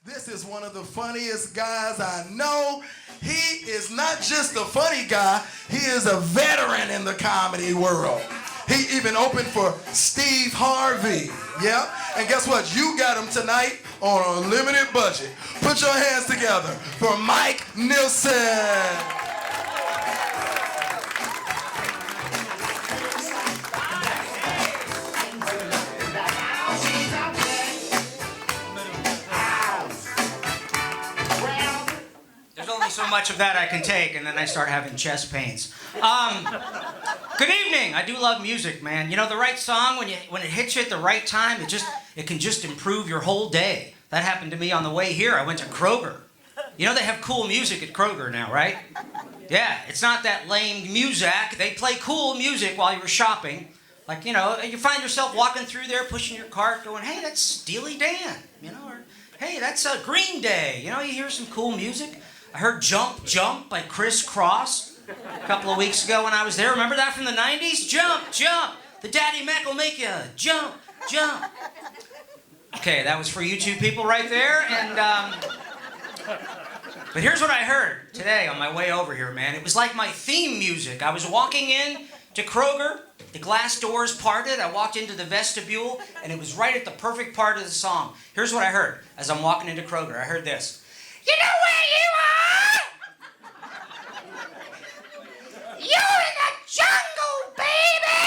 This is one of the funniest guys I know. He is not just a funny guy, he is a veteran in the comedy world. He even opened for Steve Harvey. Yeah? And guess what? You got him tonight on a limited budget. Put your hands together for Mike Nilsson. So much of that I can take, and then I start having chest pains. Good evening. I do love music, man. You know, the right song, when it hits you at the right time, it can just improve your whole day. That happened to me on the way here. I went to Kroger. You know they have cool music at Kroger now, right? Yeah, it's not that lame music. They play cool music while you were shopping. Like, you know, you find yourself walking through there, pushing your cart, going, hey, that's Steely Dan, you know, or hey, that's Green Day. You know, you hear some cool music. I heard Jump, Jump by Chris Cross a couple of weeks ago when I was there. Remember that from the 90s? Jump, jump. The Daddy Mac will make you jump, jump. Okay, that was for you two people right there. And but here's what I heard today on my way over here, man. It was like my theme music. I was walking in to Kroger. The glass doors parted. I walked into the vestibule, and it was right at the perfect part of the song. Here's what I heard as I'm walking into Kroger. I heard this. You know where you are? You're in the jungle, baby!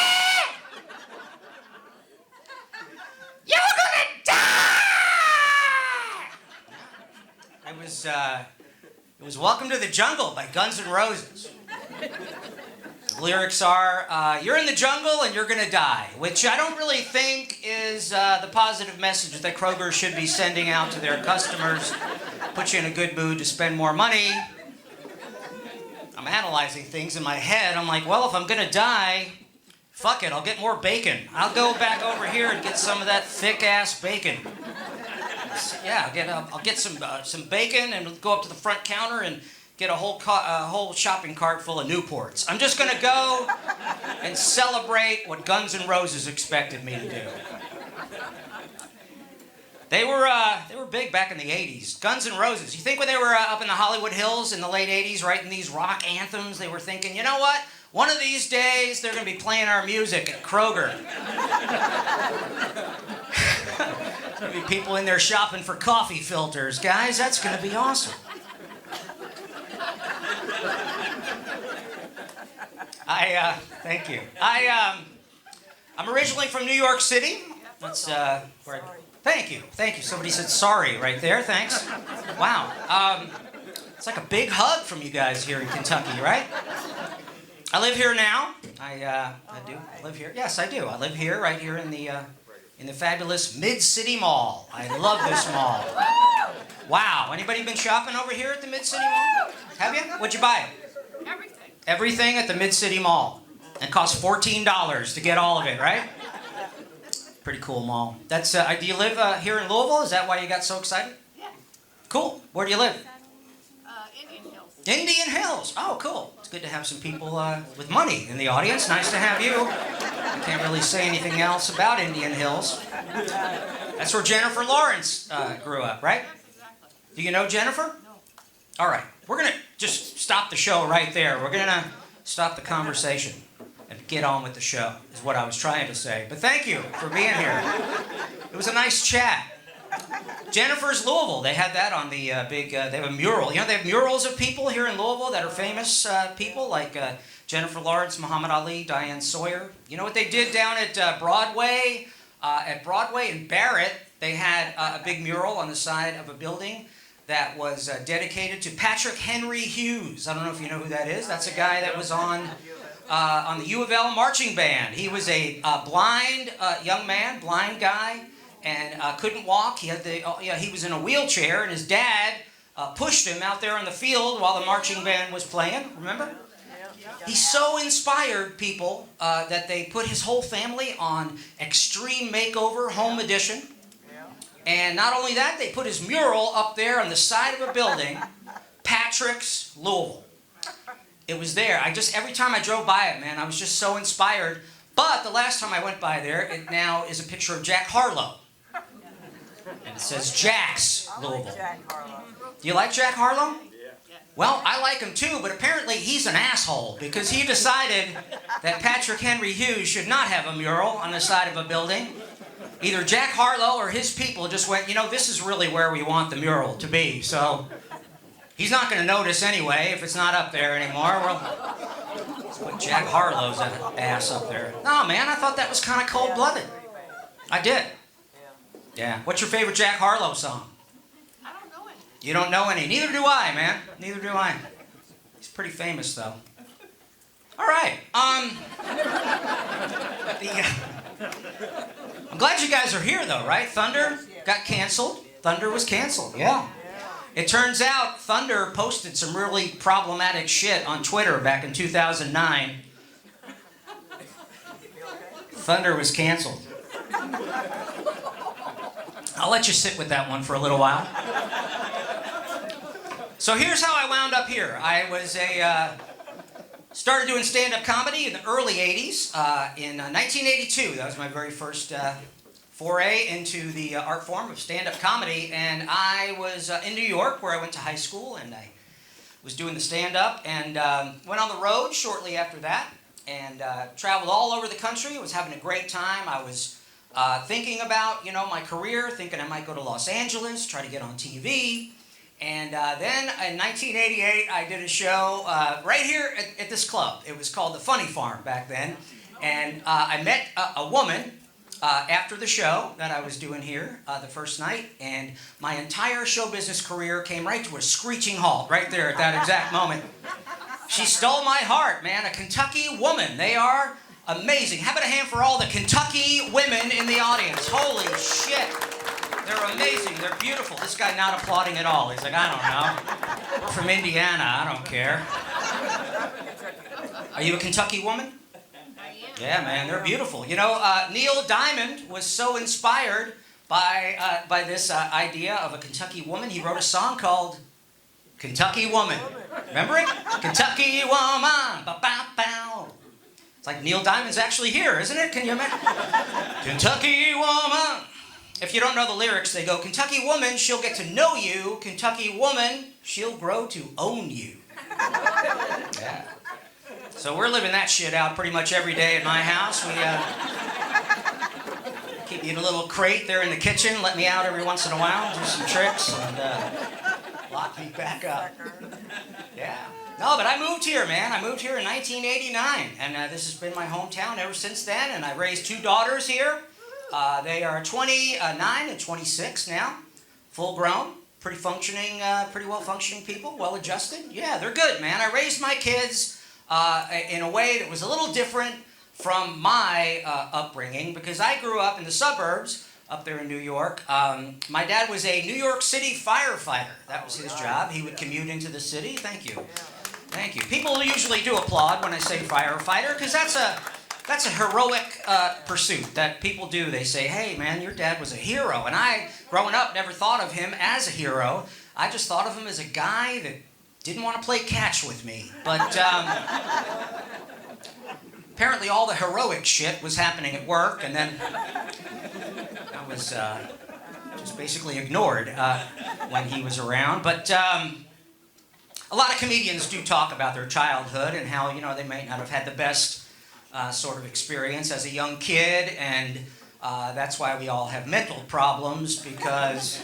You're gonna die! It was Welcome to the Jungle by Guns N' Roses. The lyrics are, you're in the jungle and you're gonna die, which I don't really think is the positive message that Kroger should be sending out to their customers. Put you in a good mood to spend more money. I'm analyzing things in my head. I'm like, well, if I'm gonna die, fuck it, I'll get more bacon. I'll go back over here and get some of that thick-ass bacon. Yeah, I'll get some bacon and go up to the front counter and get a whole shopping cart full of Newports. I'm just gonna go and celebrate what Guns N' Roses expected me to do. They were big back in the 80s. Guns N' Roses. You think when they were up in the Hollywood Hills in the late 80s writing these rock anthems, they were thinking, you know what? One of these days, they're going to be playing our music at Kroger. There's going to be people in there shopping for coffee filters. Guys, that's going to be awesome. Thank you. I'm originally from New York City. That's where Thank you. Somebody said sorry right there. Thanks. Wow. It's like a big hug from you guys here in Kentucky, right? I live here now. I do. I live here. Yes, I do. I live here, right here in the fabulous Mid-City Mall. I love this mall. Wow. Anybody been shopping over here at the Mid-City Mall? Have you? What'd you buy? Everything. Everything at the Mid-City Mall. It costs $14 to get all of it, right? Pretty cool mall. That's. Do you live here in Louisville? Is that why you got so excited? Yeah. Cool. Where do you live? Indian Hills. Indian Hills. Oh, cool. It's good to have some people with money in the audience. Nice to have you. I can't really say anything else about Indian Hills. That's where Jennifer Lawrence grew up, right? Exactly. Do you know Jennifer? No. All right. We're gonna just stop the show right there. We're gonna stop the conversation and get on with the show, is what I was trying to say. But thank you for being here. It was a nice chat. Jennifer's Louisville. They had that on the big, they have a mural. You know, they have murals of people here in Louisville that are famous people, like Jennifer Lawrence, Muhammad Ali, Diane Sawyer. You know what they did down at Broadway? At Broadway in Barrett, they had a big mural on the side of a building that was dedicated to Patrick Henry Hughes. I don't know if you know who that is. That's a guy that was on the U of L marching band. He was a blind young man, blind guy, and couldn't walk. He was in a wheelchair, and his dad pushed him out there on the field while the marching band was playing. Remember? He so inspired people that they put his whole family on Extreme Makeover Home Edition. And not only that, they put his mural up there on the side of a building, Patrick's Louisville. It was there. Every time I drove by it, man, I was just so inspired. But the last time I went by there, it now is a picture of Jack Harlow. And it says Jack's, Louisville. Jack Harlow. Do you like Jack Harlow? Well, I like him too, but apparently he's an asshole because he decided that Patrick Henry Hughes should not have a mural on the side of a building. Either Jack Harlow or his people just went, you know, this is really where we want the mural to be, so he's not going to notice anyway if it's not up there anymore. Well, let's put Jack Harlow's ass up there. No, man, I thought that was kind of cold-blooded. I did. Yeah. What's your favorite Jack Harlow song? I don't know any. You don't know any. Neither do I, man. Neither do I. He's pretty famous, though. All right. I'm glad you guys are here, though, right? Thunder got canceled. Thunder was canceled. Yeah. It turns out Thunder posted some really problematic shit on Twitter back in 2009. Thunder was canceled. I'll let you sit with that one for a little while. So here's how I wound up here. I was started doing stand-up comedy in the early 80s. In 1982, that was my very first foray into the art form of stand-up comedy. And I was in New York, where I went to high school, and I was doing the stand-up, and went on the road shortly after that, and traveled all over the country. I was having a great time. I was thinking about, you know, my career, thinking I might go to Los Angeles, try to get on TV. And then in 1988, I did a show right here at this club. It was called the Funny Farm back then. And I met a woman after the show that I was doing here the first night. And my entire show business career came right to a screeching halt right there at that exact moment. She stole my heart, man. A Kentucky woman. They are amazing. How about a hand for all the Kentucky women in the audience? Holy shit. They're amazing. They're beautiful. This guy not applauding at all. He's like, I don't know. We're from Indiana. I don't care. Are you a Kentucky woman? I am. Yeah, man. They're beautiful. You know, Neil Diamond was so inspired by this idea of a Kentucky woman. He wrote a song called Kentucky Woman. Remember it? Kentucky Woman. Ba-ba-bow. It's like Neil Diamond's actually here, isn't it? Can you imagine? Kentucky Woman. If you don't know the lyrics, they go, Kentucky woman, she'll get to know you. Kentucky woman, she'll grow to own you. Yeah. So we're living that shit out pretty much every day at my house. We keep me in a little crate there in the kitchen, let me out every once in a while, do some tricks, and lock me back up. Yeah. No, but I moved here, man. I moved here in 1989, and this has been my hometown ever since then, and I raised two daughters here. They are 29 and 26 now, full grown, pretty well functioning people, well adjusted. Yeah, they're good, man. I raised my kids in a way that was a little different from my upbringing because I grew up in the suburbs up there in New York. My dad was a New York City firefighter. That was his job. He would commute into the city. Thank you. Thank you. People usually do applaud when I say firefighter because that's a heroic pursuit that people do. They say, hey, man, your dad was a hero. And I, growing up, never thought of him as a hero. I just thought of him as a guy that didn't want to play catch with me. But apparently all the heroic shit was happening at work, and then I was just basically ignored when he was around. But a lot of comedians do talk about their childhood and how, you know, they might not have had the best sort of experience as a young kid, and that's why we all have mental problems because,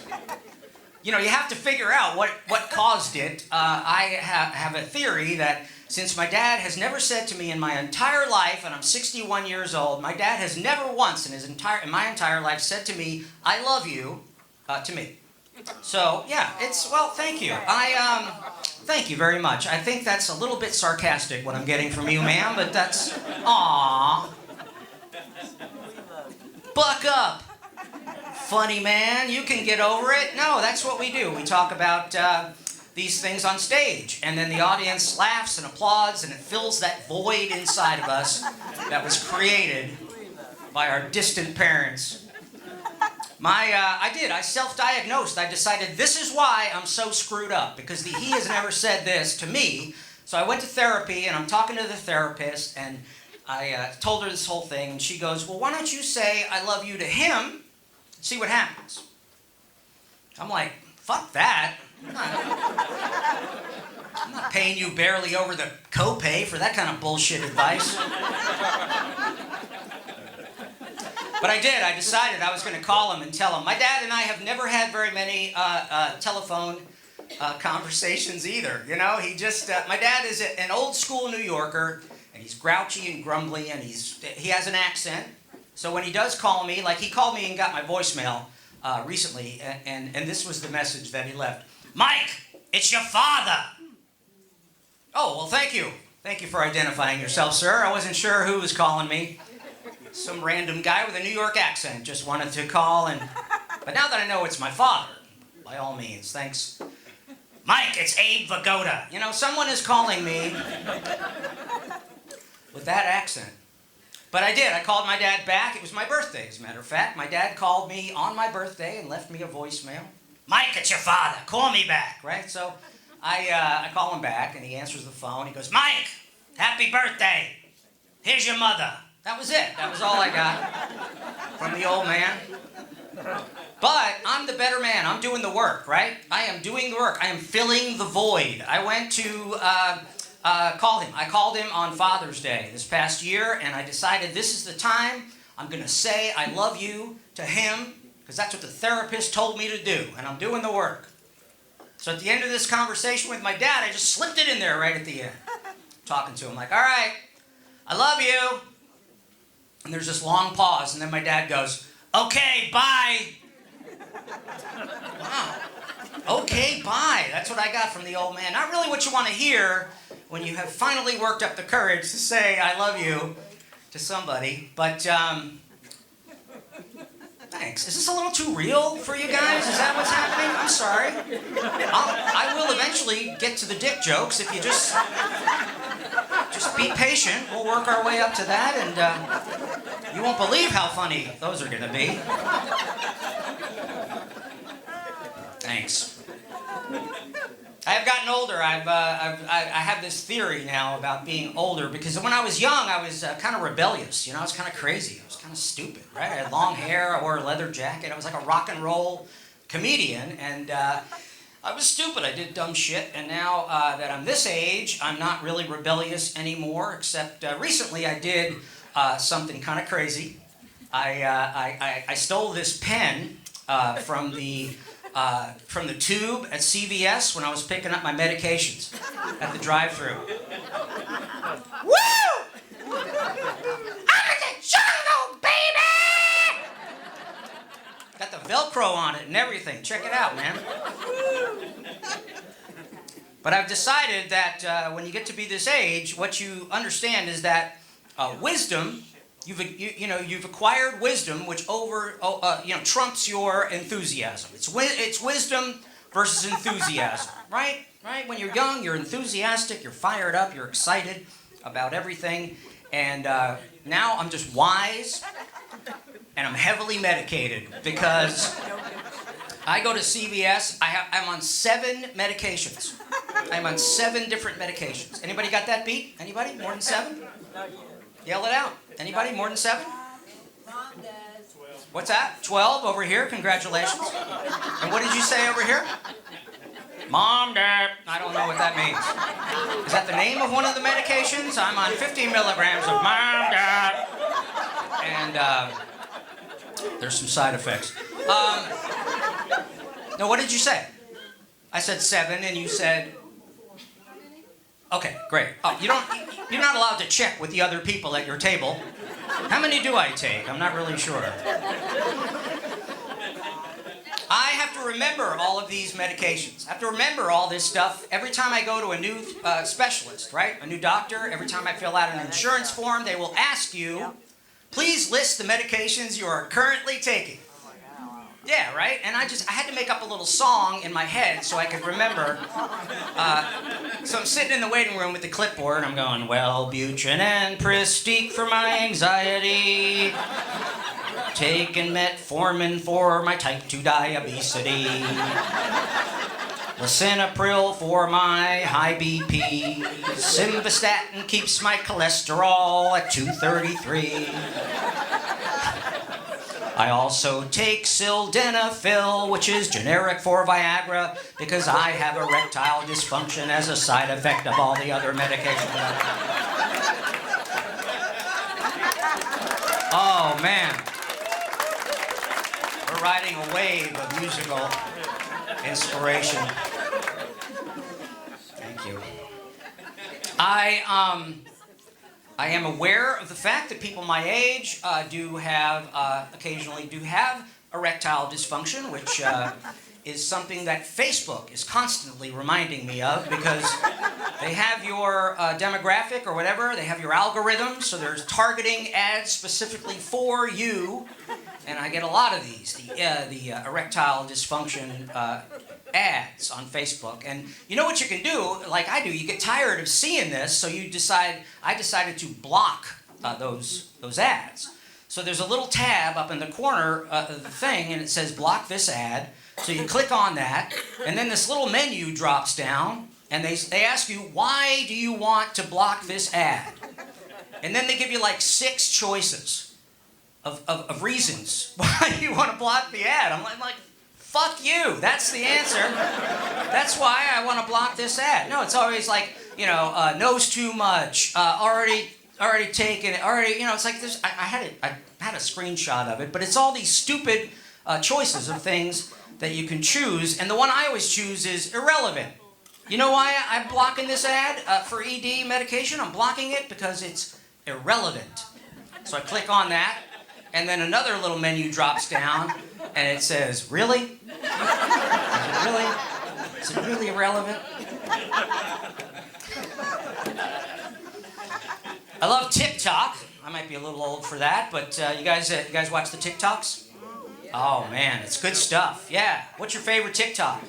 you know, you have to figure out what caused it. I have a theory that since my dad has never said to me in my entire life, and I'm 61 years old, my dad has never once in my entire life said to me, I love you, to me. So, yeah, well, thank you. Thank you very much. I think that's a little bit sarcastic what I'm getting from you, ma'am, but that's, aww. Buck up. Funny man, you can get over it. No, that's what we do. We talk about these things on stage, and then the audience laughs and applauds, and it fills that void inside of us that was created by our distant parents. I self-diagnosed. I decided this is why I'm so screwed up, because he has never said this to me. So I went to therapy, and I'm talking to the therapist, and I told her this whole thing, and she goes, well, why don't you say I love you to him, see what happens? I'm like, fuck that. I'm not paying you barely over the copay for that kind of bullshit advice. But I did. I decided I was going to call him and tell him. My dad and I have never had very many telephone conversations either. You know, he just, my dad is an old school New Yorker, and he's grouchy and grumbly, and he has an accent. So when he does call me, like he called me and got my voicemail recently, and this was the message that he left. Mike, it's your father. Oh, well, thank you. Thank you for identifying yourself, sir. I wasn't sure who was calling me. Some random guy with a New York accent just wanted to call, but now that I know it's my father, by all means, thanks. Mike, it's Abe Vigoda. You know, someone is calling me with that accent. But I did. I called my dad back. It was my birthday, as a matter of fact. My dad called me on my birthday and left me a voicemail. Mike, it's your father. Call me back, right? So I call him back, and he answers the phone. He goes, Mike, happy birthday. Here's your mother. That was it. That was all I got from the old man. But I'm the better man. I'm doing the work, right? I am doing the work. I am filling the void. I went to call him. I called him on Father's Day this past year, and I decided this is the time I'm going to say I love you to him, because that's what the therapist told me to do, and I'm doing the work. So at the end of this conversation with my dad, I just slipped it in there right at the end. Talking to him like, all right, I love you. And there's this long pause, and then my dad goes, okay, bye. Wow. Okay, bye. That's what I got from the old man. Not really what you want to hear when you have finally worked up the courage to say I love you to somebody. But, thanks. Is this a little too real for you guys? Is that what's happening? I'm sorry. I will eventually get to the dick jokes if you just be patient. We'll work our way up to that, and you won't believe how funny those are going to be. Thanks. I have gotten older. I have this theory now about being older, because when I was young, I was kind of rebellious. You know, I was kind of crazy. I was kind of stupid, right? I had long hair. I wore a leather jacket. I was like a rock and roll comedian, and I was stupid. I did dumb shit, and now that I'm this age, I'm not really rebellious anymore, except recently I did something kind of crazy. I stole this pen from the tube at CVS when I was picking up my medications at the drive-thru. Woo! I'm in the jungle, baby! Got the Velcro on it and everything. Check it out, man. But I've decided that when you get to be this age, what you understand is that wisdom, you've acquired wisdom, which trumps your enthusiasm. It's wisdom versus enthusiasm, right? Right? When you're young, you're enthusiastic, you're fired up, you're excited about everything, and now I'm just wise, and I'm heavily medicated because I go to CVS. I'm on 7 medications. I'm on 7 different medications. Anybody got that beat? Anybody? More than 7? Yell it out. Anybody? More than 7? Mom does. What's that? 12 over here. Congratulations. And what did you say over here? Mom, Dad. I don't know what that means. Is that the name of one of the medications? I'm on 50 milligrams of Mom, Dad. And there's some side effects. No, what did you say? I said 7, and you said... Okay, great. Oh, you're not allowed to check with the other people at your table. How many do I take? I'm not really sure. I have to remember all of these medications. I have to remember all this stuff every time I go to a new specialist, right? A new doctor. Every time I fill out an insurance form, they will ask you, please list the medications you are currently taking. Yeah, right? And I had to make up a little song in my head so I could remember. So I'm sitting in the waiting room with the clipboard. I'm going, Wellbutrin and Pristique for my anxiety. Taking metformin for my type 2 diabetes. Lisinopril for my high BP. Simvastatin keeps my cholesterol at 233. I also take sildenafil, which is generic for Viagra, because I have erectile dysfunction as a side effect of all the other medications. Oh, man. We're riding a wave of musical inspiration. Thank you. I am aware of the fact that people my age occasionally do have erectile dysfunction, which is something that Facebook is constantly reminding me of, because they have your demographic or whatever, they have your algorithm, so there's targeting ads specifically for you, and I get a lot of these, the erectile dysfunction ads on Facebook. And you know what you can do, like I do, you get tired of seeing this, so I decided to block those ads. So there's a little tab up in the corner of the thing, and it says block this ad. So you click on that, and then this little menu drops down, and they ask you, why do you want to block this ad? And then they give you like 6 choices of reasons why you want to block the ad. I'm like, fuck you. That's the answer. That's why I want to block this ad. No, it's always like, knows too much, already taken it, it's like this. I had a screenshot of it, but it's all these stupid choices of things that you can choose, and the one I always choose is irrelevant. You know why I'm blocking this ad for ED medication? I'm blocking it because it's irrelevant. So I click on that, and then another little menu drops down, and it says, really? Is it really irrelevant? I love TikTok. I might be a little old for that, but you guys watch the TikToks? Oh man, it's good stuff. Yeah. What's your favorite TikTok?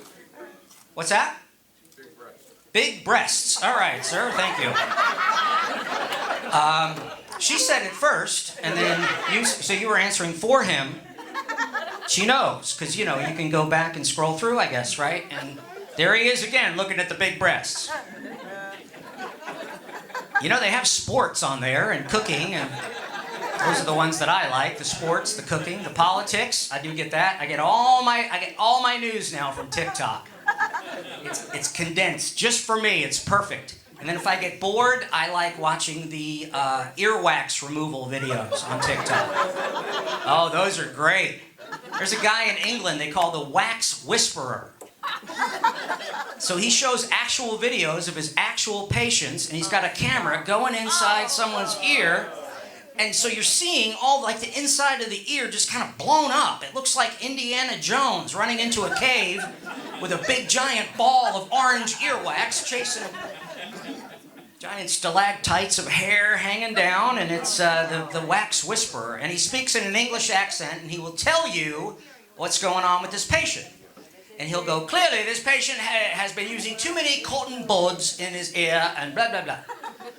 What's that? Big breasts. All right, sir. Thank you. She said it first, and then you were answering for him. She knows, because you can go back and scroll through, I guess, right? And there he is again, looking at the big breasts. They have sports on there and cooking, and those are the ones that I like: the sports, the cooking, the politics. I do get that. I get all my news now from TikTok. It's condensed just for me. It's perfect. And then if I get bored, I like watching the earwax removal videos on TikTok. Oh, those are great. There's a guy in England they call the Wax Whisperer. So he shows actual videos of his actual patients, and he's got a camera going inside someone's ear, and so you're seeing all like the inside of the ear just kind of blown up. It looks like Indiana Jones running into a cave with a big giant ball of orange earwax chasing him. Giant stalactites of hair hanging down, and it's the Wax Whisperer. And he speaks in an English accent, and he will tell you what's going on with this patient. And he'll go, clearly this patient has been using too many cotton buds in his ear, and blah, blah, blah.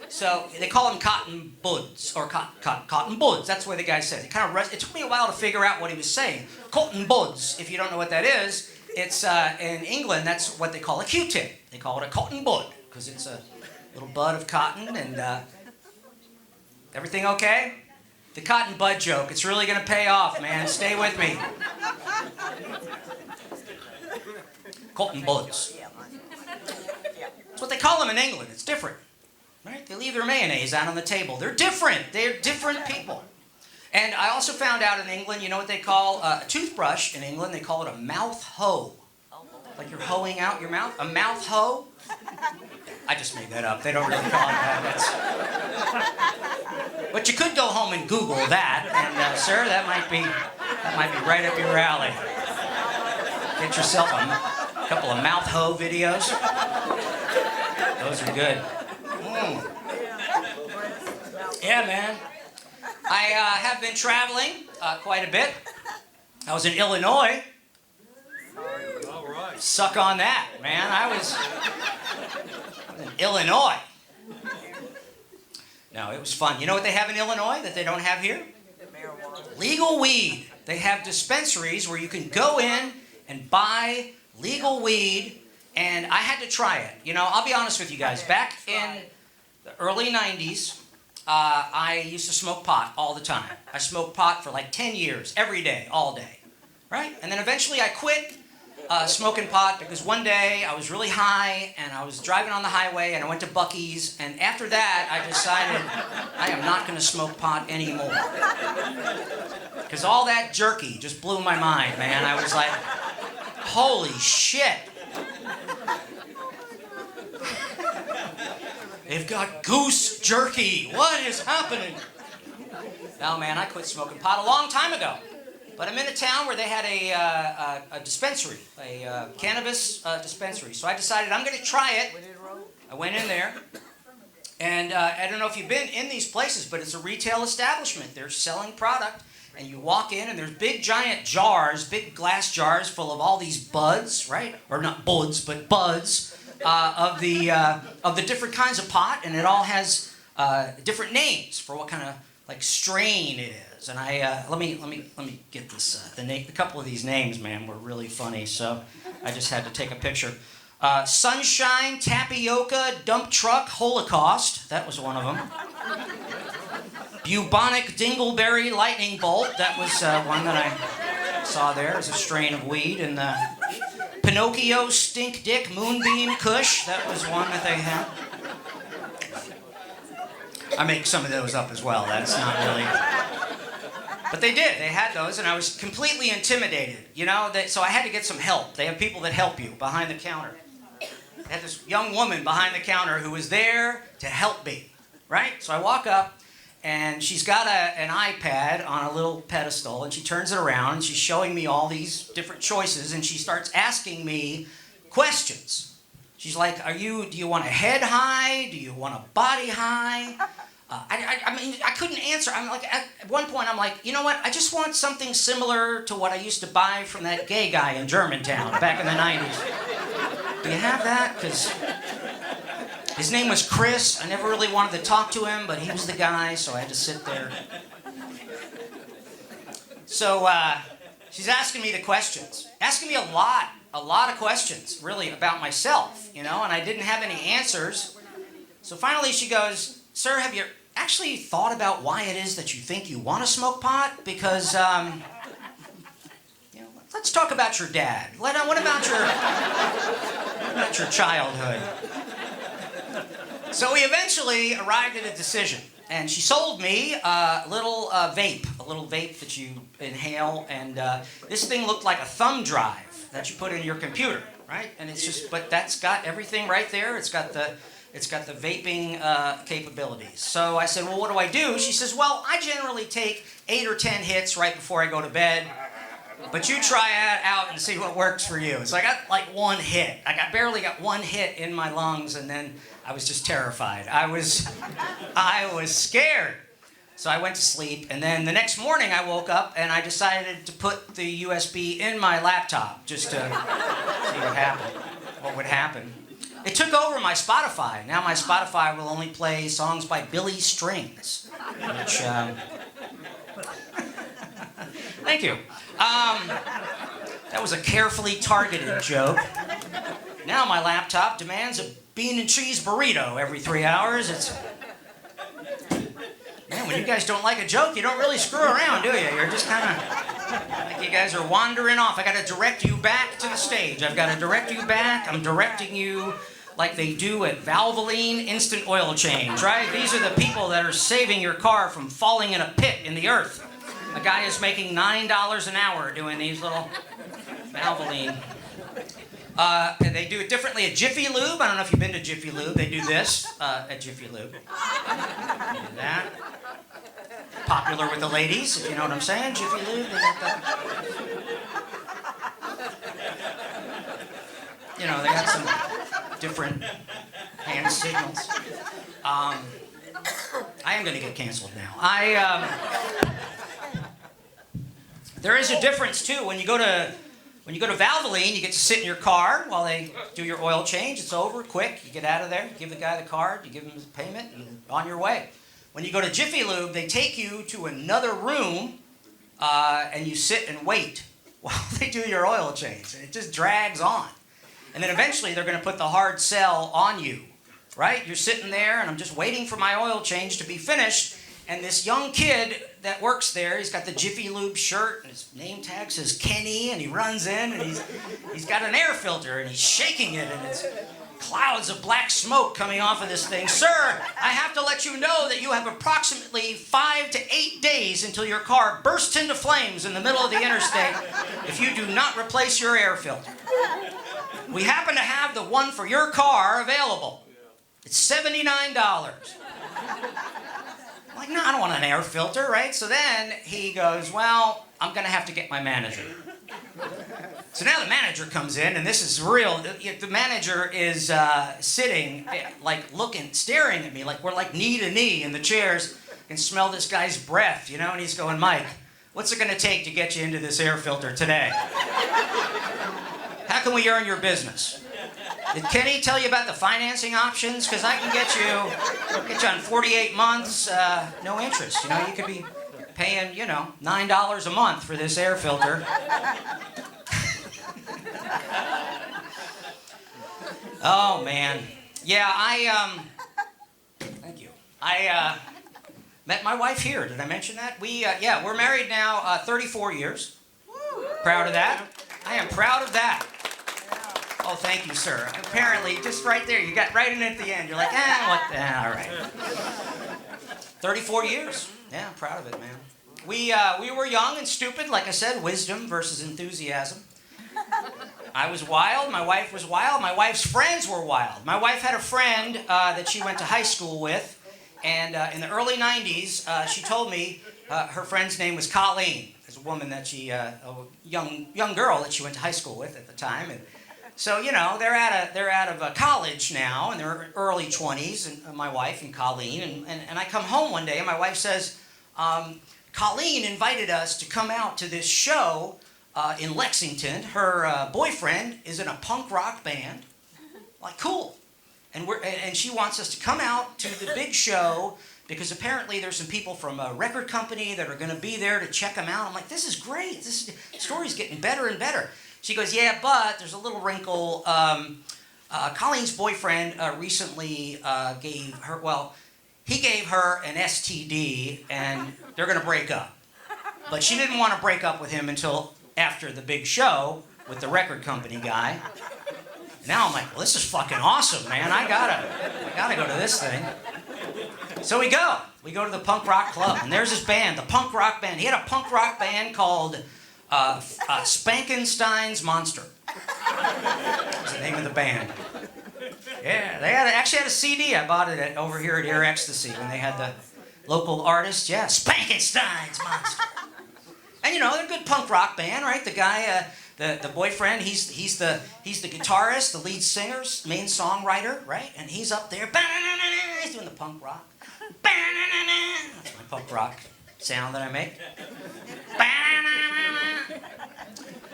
So they call them cotton buds, or cotton buds. That's the way the guy says it. It took me a while to figure out what he was saying. Cotton buds, if you don't know what that is, it's in England, that's what they call a Q-tip. They call it a cotton bud, because it's a little bud of cotton, and everything okay? The cotton bud joke, it's really gonna pay off, man. Stay with me. Cotton buds. That's what they call them in England. It's different, right? They leave their mayonnaise out on the table. They're different. They're different people. And I also found out in England, you know what they call a toothbrush in England? They call it a mouth hoe. Like you're hoeing out your mouth. A mouth hoe? I just made that up. They don't really call it that. But you could go home and Google that, and sir, that might be right up your alley. Get yourself a couple of mouth hoe videos. Those are good. Yeah, man. I have been traveling quite a bit. I was in Illinois. All right. Suck on that, man. I was in Illinois. No, it was fun. You know what they have in Illinois that they don't have here? Legal weed. They have dispensaries where you can go in and buy legal weed, and I had to try it. You know, I'll be honest with you guys. Back in the early 90s, I used to smoke pot all the time. I smoked pot for like 10 years, every day, all day, right? And then eventually I quit smoking pot because one day I was really high and I was driving on the highway and I went to Buc-ee's, and after that I decided I am not going to smoke pot anymore. Because all that jerky just blew my mind, man. I was like, holy shit. They've got goose jerky. What is happening? No, man, I quit smoking pot a long time ago. But I'm in a town where they had a dispensary, a cannabis dispensary. So I decided I'm going to try it. I went in there. And I don't know if you've been in these places, but it's a retail establishment. They're selling product. And you walk in, and there's big, giant jars, big glass jars full of all these buds, right? Or not buds, but buds. Of the different kinds of pot, and it all has different names for what kind of like strain it is. And I let me get this. A couple of these names, man, were really funny. So I just had to take a picture. Sunshine, Tapioca, Dump Truck, Holocaust. That was one of them. Bubonic Dingleberry Lightning Bolt. That was one that I saw there. It was a strain of weed. And Pinocchio Stink Dick Moonbeam Kush. That was one that they had. I make some of those up as well. That's not really... But they did. They had those, and I was completely intimidated. You know, so I had to get some help. They have people that help you behind the counter. I had this young woman behind the counter who was there to help me, right? So I walk up, and she's got an iPad on a little pedestal, and she turns it around, and she's showing me all these different choices, and she starts asking me questions. She's like, do you want a head high? Do you want a body high? I mean, I couldn't answer. I'm like, at one point, I'm like, you know what? I just want something similar to what I used to buy from that gay guy in Germantown back in the 90s. Do you have that? Because his name was Chris. I never really wanted to talk to him, but he was the guy, so I had to sit there. So she's asking me the questions. Asking me a lot of questions, really, about myself, you know, and I didn't have any answers. So finally she goes, "Sir, have you actually thought about why it is that you think you want to smoke pot? Because, you know, let's talk about your dad. What about your childhood?" So we eventually arrived at a decision, and she sold me a little vape that you inhale, and this thing looked like a thumb drive that you put in your computer, right? And it's just, but that's got everything right there. It's got the vaping capabilities. So I said, well, what do I do? She says, well, I generally take 8 or 10 hits right before I go to bed. But you try it out and see what works for you. So I got like one hit. I barely got one hit in my lungs, and then I was just terrified. I was scared. So I went to sleep, and then the next morning I woke up and I decided to put the USB in my laptop just to see what would happen. It took over my Spotify. Now my Spotify will only play songs by Billy Strings, which, thank you. That was a carefully targeted joke. Now my laptop demands a bean and cheese burrito every 3 hours. Man, when you guys don't like a joke, you don't really screw around, do you? You're just kind of like you guys are wandering off. I got to direct you back to the stage. I've got to direct you back. I'm directing you like they do at Valvoline Instant Oil Change, right? These are the people that are saving your car from falling in a pit in the earth. A guy is making $9 an hour doing these little Valvoline. And they do it differently at Jiffy Lube. I don't know if you've been to Jiffy Lube. They do this at Jiffy Lube. They do that. Popular with the ladies, if you know what I'm saying. Jiffy Lube, they got that. You know, they got some different hand signals. I am going to get canceled now. There is a difference too when you go to Valvoline. You get to sit in your car while they do your oil change. It's over quick. You get out of there. You give the guy the card. You give him his payment, and on your way. When you go to Jiffy Lube, they take you to another room, and you sit and wait while they do your oil change, and it just drags on. And then eventually they're going to put the hard sell on you, right? You're sitting there, and I'm just waiting for my oil change to be finished, and this young kid that works there, he's got the Jiffy Lube shirt, and his name tag says Kenny, and he runs in, and he's got an air filter, and he's shaking it, and it's clouds of black smoke coming off of this thing. Sir, I have to let you know that you have approximately 5 to 8 days until your car bursts into flames in the middle of the interstate if you do not replace your air filter. We happen to have the one for your car available. It's $79. I'm like, no, I don't want an air filter, right? So then he goes, well, I'm going to have to get my manager. So now the manager comes in, and this is real. The manager is sitting, like staring at me, like we're like knee to knee in the chairs. I can smell this guy's breath, you know, and he's going, Mike, what's it going to take to get you into this air filter today? How can we earn your business? Did Kenny tell you about the financing options? Because I can get you on 48 months, no interest. You know, you could be paying, you know, $9 a month for this air filter. Oh, man. Yeah, thank you. I met my wife here. Did I mention that? We're married now 34 years. Proud of that. I am proud of that. Oh, thank you, sir. Apparently, just right there, you got right in at the end. You're like, all right. 34 years. Yeah, I'm proud of it, man. We were young and stupid, like I said, wisdom versus enthusiasm. I was wild, my wife was wild, my wife's friends were wild. My wife had a friend that she went to high school with, and in the early 90s, she told me her friend's name was Colleen. There's a woman that a young girl that she went to high school with at the time. And so, you know, they're out of college now, in their early 20s, and my wife and Colleen, and I come home one day, and my wife says, Colleen invited us to come out to this show in Lexington. Her boyfriend is in a punk rock band. Like, cool. And she wants us to come out to the big show because apparently there's some people from a record company that are going to be there to check them out. I'm like, this is great. The story's getting better and better. She goes, yeah, but there's a little wrinkle. Colleen's boyfriend recently gave her an STD, and they're going to break up. But she didn't want to break up with him until after the big show with the record company guy. Now I'm like, well, this is fucking awesome, man. I gotta go to this thing. So we go to the punk rock club, and there's this band, the punk rock band. He had a punk rock band called Spankenstein's Monster. That's the name of the band. Yeah, they actually had a CD. I bought it over here at Ear Ecstasy when they had the local artist. Yeah, Spankenstein's Monster. And you know, they're a good punk rock band, right? The guy, the boyfriend, he's the guitarist, the lead singer, main songwriter, right? And he's up there, he's doing the punk rock. That's my punk rock sound that I make.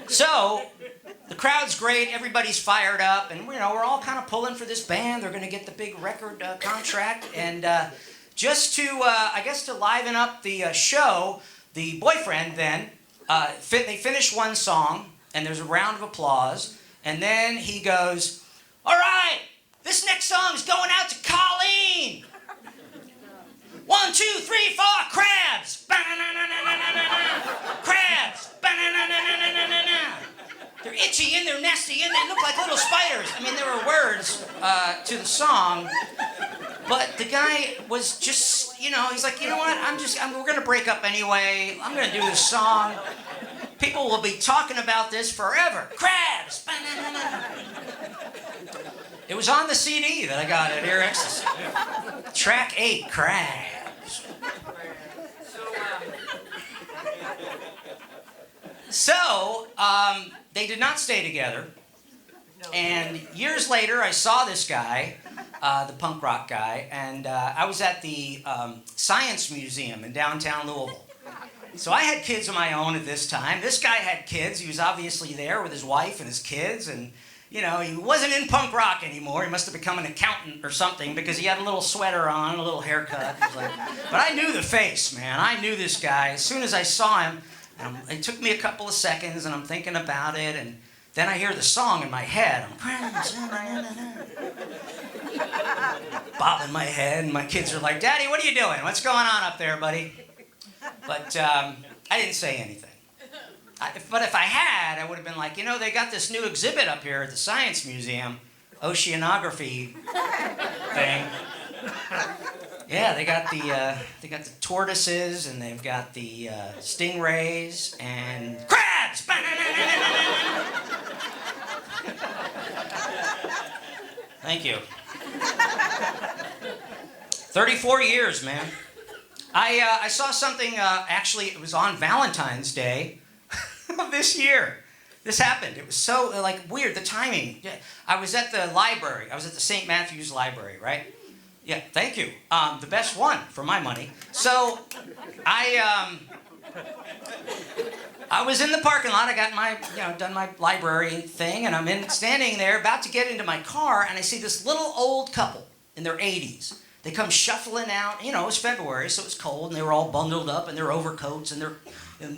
So the crowd's great, everybody's fired up, and you know, we're all kind of pulling for this band. They're going to get the big record contract, and just to, I guess, to liven up the show, the boyfriend then, they finish one song, and there's a round of applause, and then he goes, all right, this next song is going out to Colleen. 1, 2, 3, 4, crabs. Crabs. They're itchy and they're nasty and they look like little spiders. I mean, there were words to the song, but the guy was just, you know, he's like, you know what? We're gonna break up anyway. I'm gonna do this song. People will be talking about this forever. Crabs. It was on the CD that I got at Ear Ecstasy. Track 8, Crabs. So, they did not stay together. And years later, I saw this guy, the punk rock guy, and I was at the Science Museum in downtown Louisville. So I had kids of my own at this time. This guy had kids. He was obviously there with his wife and his kids, and you know, he wasn't in punk rock anymore. He must have become an accountant or something because he had a little sweater on, a little haircut. He was like, but I knew the face, man. I knew this guy. As soon as I saw him, it took me a couple of seconds, and I'm thinking about it, and then I hear the song in my head. bobbing my head, and my kids are like, Daddy, what are you doing? What's going on up there, buddy? But I didn't say anything. But if I had, I would have been like, you know, they got this new exhibit up here at the Science Museum, oceanography thing. Yeah, they got the tortoises, and they've got the stingrays and crabs. Thank you. 34 years, man. I saw something. Actually, it was on Valentine's Day of this year. This happened. It was so weird. The timing. Yeah. I was at the library. I was at the St. Matthew's Library, right? Yeah, thank you. The best one for my money. So, I was in the parking lot. I got my, done my library thing, and I'm standing there, about to get into my car, and I see this little old couple in their 80s. They come shuffling out. It was February, so it was cold, and they were all bundled up in their overcoats, and the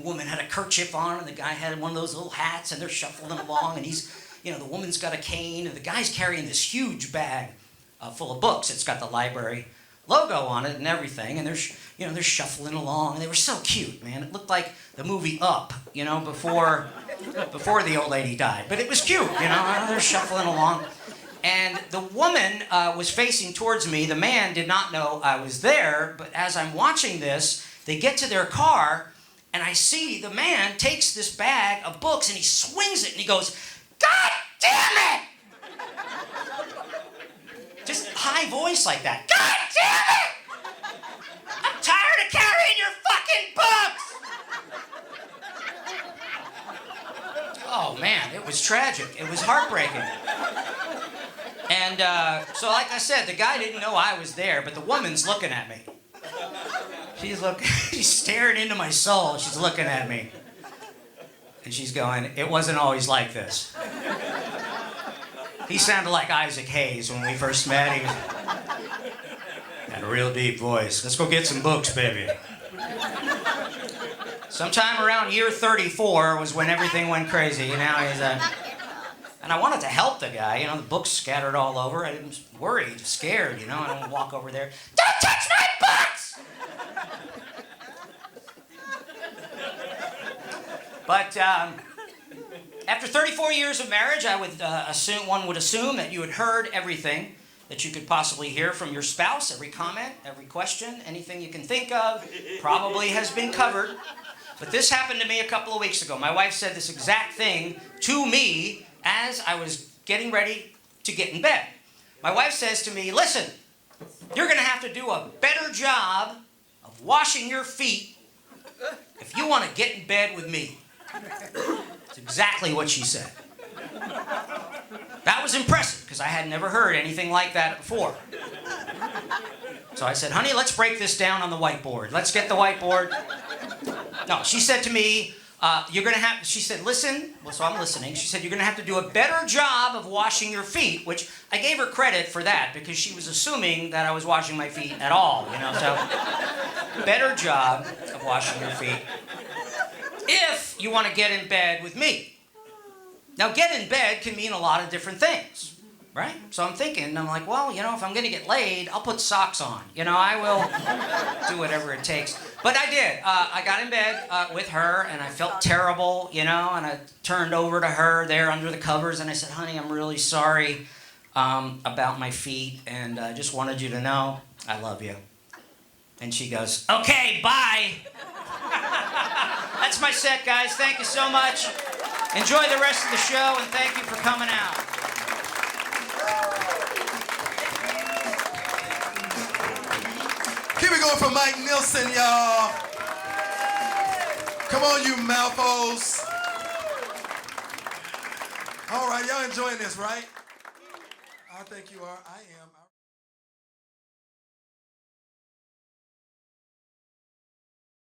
woman had a kerchief on, and the guy had one of those little hats, and they're shuffling along, and the woman's got a cane, and the guy's carrying this huge bag full of books. It's got the library logo on it and everything, and they're shuffling along, and they were so cute, man. It looked like the movie Up, before the old lady died. But it was cute, they're shuffling along. And the woman was facing towards me. The man did not know I was there, but as I'm watching this, they get to their car, and I see the man takes this bag of books, and he swings it, and he goes, "God damn it!" Just high voice like that. God damn it! I'm tired of carrying your fucking books! Oh man, it was tragic. It was heartbreaking. And so like I said, the guy didn't know I was there, but the woman's looking at me. She's staring into my soul. She's looking at me. And she's going, "It wasn't always like this." He sounded like Isaac Hayes when we first met. He had a real deep voice. "Let's go get some books, baby." Sometime around year 34 was when everything went crazy. And I wanted to help the guy. The books scattered all over. I was worried, scared. I don't want to walk over there. "Don't touch my books!" But after 34 years of marriage, I would one would assume that you had heard everything that you could possibly hear from your spouse. Every comment, every question, anything you can think of probably has been covered. But this happened to me a couple of weeks ago. My wife said this exact thing to me as I was getting ready to get in bed. My wife says to me, "Listen, you're going to have to do a better job of washing your feet if you want to get in bed with me." That's exactly what she said. That was impressive because I had never heard anything like that before. So I said, "Honey, let's break this down on the whiteboard. Let's get the whiteboard." No, she said to me, she said, "Listen," well, so I'm listening. She said, "You're going to have to do a better job of washing your feet," which I gave her credit for that because she was assuming that I was washing my feet at all, so better job of washing your feet if you want to get in bed with me. Now, get in bed can mean a lot of different things, right? So I'm like, well, if I'm going to get laid, I'll put socks on. I will do whatever it takes. But I did. I got in bed with her, and I felt terrible, and I turned over to her there under the covers, and I said, "Honey, I'm really sorry about my feet, and I just wanted you to know I love you." And she goes, "Okay, bye." That's my set, guys. Thank you so much. Enjoy the rest of the show, and thank you for coming out. Keep it going for Mike Nilsson, y'all. Come on, you mouthfuls. All right, y'all enjoying this, right? I think you are. I am.